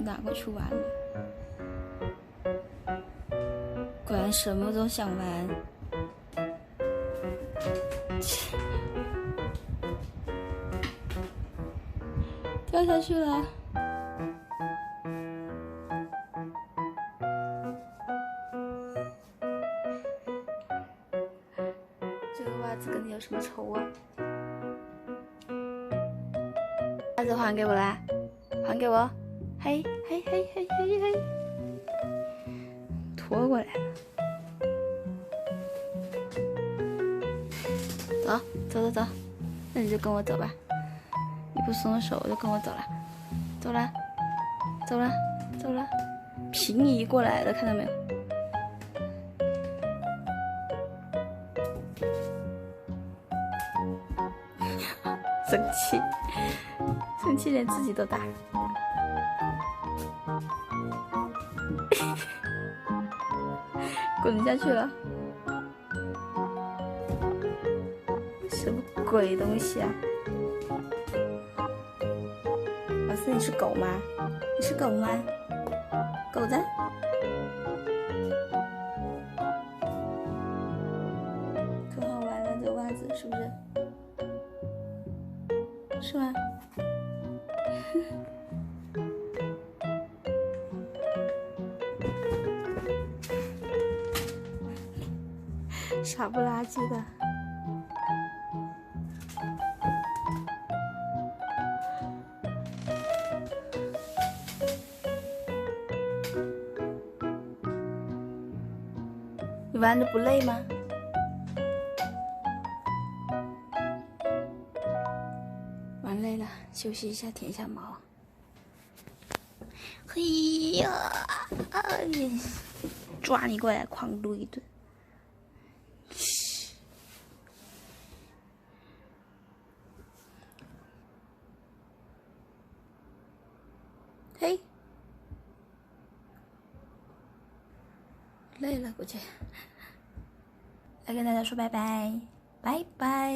拿过去玩了。果然什么都想玩。掉下去了。这个袜子跟你有什么仇啊？袜子还给我啦！还给我！嘿嘿嘿嘿嘿嘿！拖过来了。走，那你就跟我走吧。你不松手，我就跟我走了。走了，平移过来了，看到没有？生气连自己都打。滚下去了。什么鬼东西啊！老师，你是狗吗？你是狗吗？狗子？可好玩了，这个袜子是不是？是吗？傻不拉几的。你玩的不累吗？玩累了，休息一下，舔一下毛。嘿呀，抓你过来，狂撸一顿。嘿，累了估计。来跟大家说拜拜，拜拜。